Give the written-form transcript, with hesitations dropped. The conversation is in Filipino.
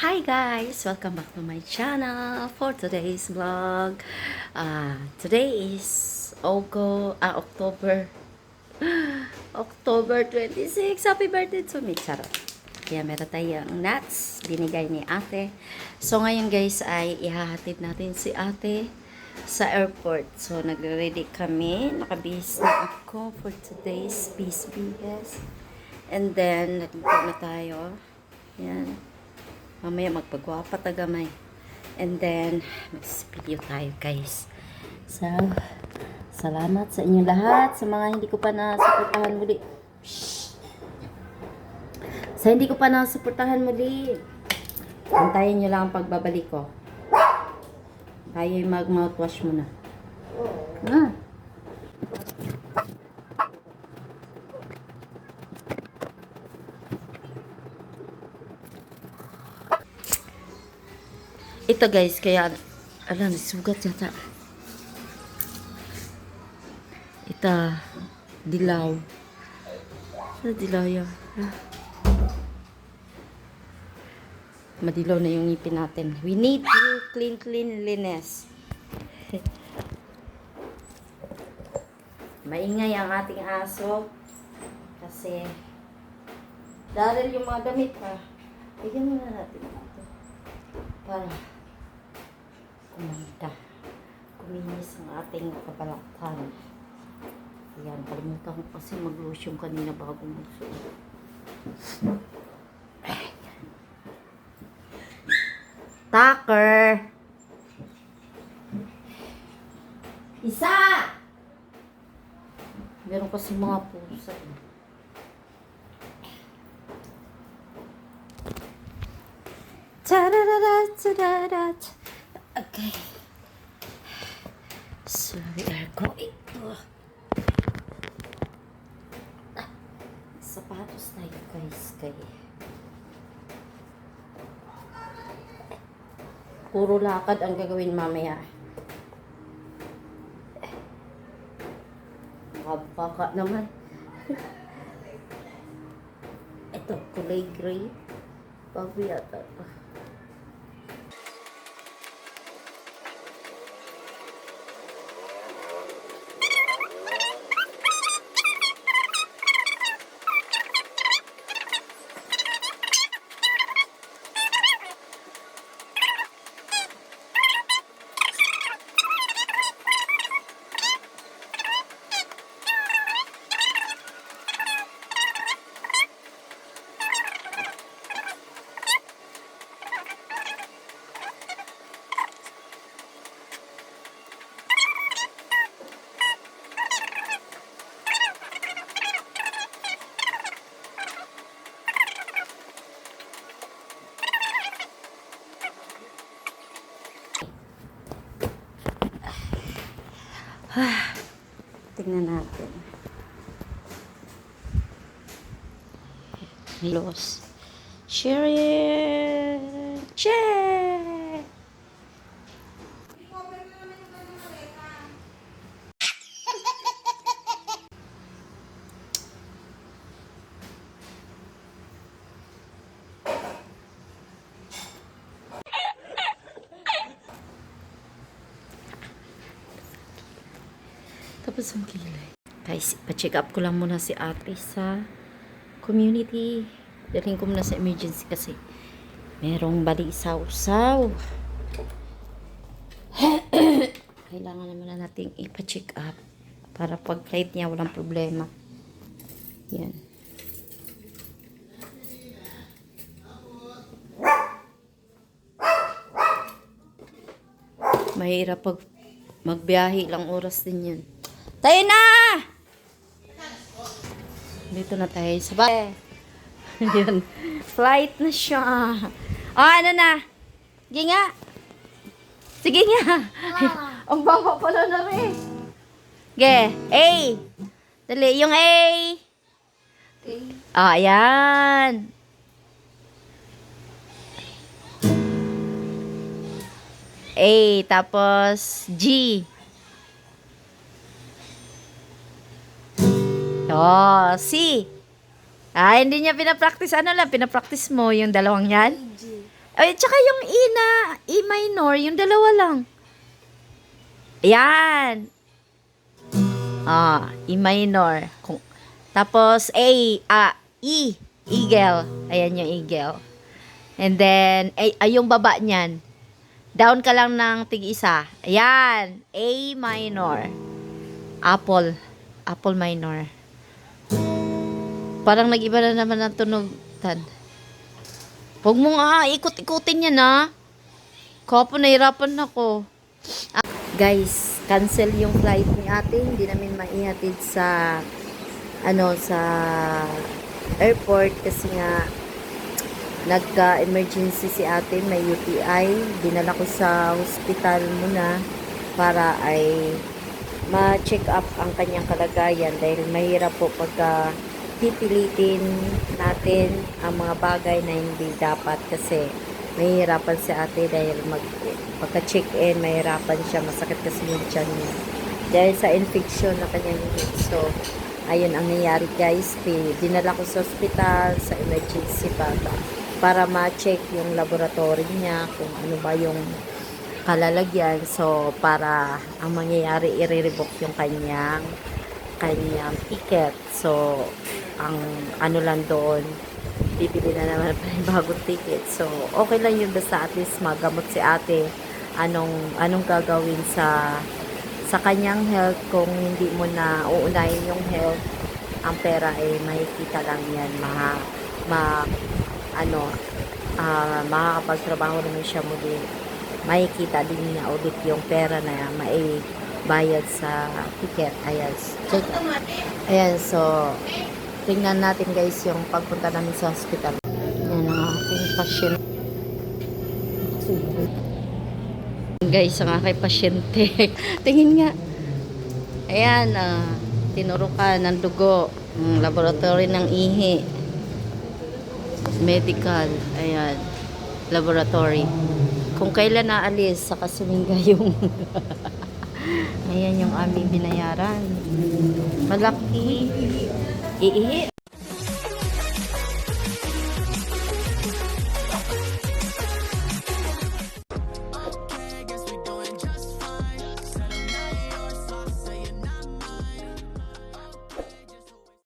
Hi guys! Welcome back to my channel for today's vlog. Today is October October 26. Happy birthday to me! Charot. Kaya meron tayong nuts binigay ni ate. So ngayon guys ay ihahatid natin si ate sa airport. So nagre-ready kami. Nakabihis na ako for today's BS. And then nandito na tayo. Yan. Mamaya magpagwapa tagamay. And then, mag-video tayo guys. So, salamat sa inyong lahat. Sa mga hindi ko pa nasuportahan muli. Sa hindi ko pa nasuportahan muli. Antayin nyo lang ang pagbabalik ko. Tayo'y mag-mouthwash muna. Ito guys, kaya alam, sugat yata. Ito, dilaw. Sa dilaw yan. Madilaw na yung ngipin natin. We need cleanliness. Maingay ang ating aso. Kasi, dahil yung mga damit ha. Bigyan muna natin ito. Para kuminis ang ating kabalaktan. Ayan, kalimutan ko kasi mag-lotion kanina bago magsuot. Tucker! Isa! Meron kasi mga pusa. Okay. So we are going to sapatos tayo guys. Puro lakad ang gagawin mamaya. Baka naman. Ito, kulay gray. Bago yata ito. Tingnan natin. Los. Sharon! Check! Tapos ang kilay. Guys, pa-check up ko lang muna si ate sa community. Daling ko muna sa emergency kasi merong balisaw-saw. Kailangan naman na natin ipa-check up para pag flight niya walang problema. Yan. Mahirap pag magbiyahe, ilang oras din yan. Tayo na! Dito na tayo sa bahay. Yan. Flight na siya. Ano na? Sige nga. Sige nga. Ang baba pala na rin. Sige. A. Dali. Yung A. Ayan. A. Tapos G. C. Hindi niya pinapractice. Ano lang, pinapractice mo yung dalawang yan? Ay, tsaka yung E na, E minor, yung dalawa lang. Ayan. E minor. Tapos, E, eagle. Ayan yung eagle. And then, yung baba niyan. Down ka lang ng tig-isa. Ayan. A minor. Apple. Apple minor. Parang nag-iba na naman ang tunog. Tad. Huwag mo nga, ikot-ikutin yan ha. Kapo, nahirapan ako. Guys, cancel yung flight ni ate. Hindi namin maihatid sa sa airport kasi nga nagka-emergency si ate, may UTI. Dinala ko sa hospital muna para ay ma-check up ang kanyang kalagayan dahil mahirap po pagka pipilitin natin ang mga bagay na hindi dapat kasi mahirapan si ate dahil pagka-check in, mahirapan siya, masakit kasi yung tiyan niya dahil sa infection na kanyang hihit. So, ayun ang nangyari guys, dinala ko sa hospital, sa emergency para ma-check yung laboratory niya kung ano ba yung kalalagyan. So, para ang mangyayari, i-revoke yung kanyang ticket. So, ang ano lang doon, bibili na naman pa yung bagong ticket. So, okay lang yun basta at least magamot si ate. Anong gagawin sa kanyang health kung hindi mo na uunahin yung health, ang pera ay makikita lang yan. Makakapagtrabaho naman siya muli. Makikita din niya ulit yung pera na maibayad sa ticket. Ayan, so tingnan natin guys yung pagpunta namin sa hospital. Yan ang aking pasyente. Guys, ang aking pasyente. Tingin nga. Ayan, tinurukan ng dugo. Laboratory ng ihi. Medical. Ayan. Laboratory. Kung kailan naalis, saka suminga yung ayan yung aming binayaran. Malaki. Iihi.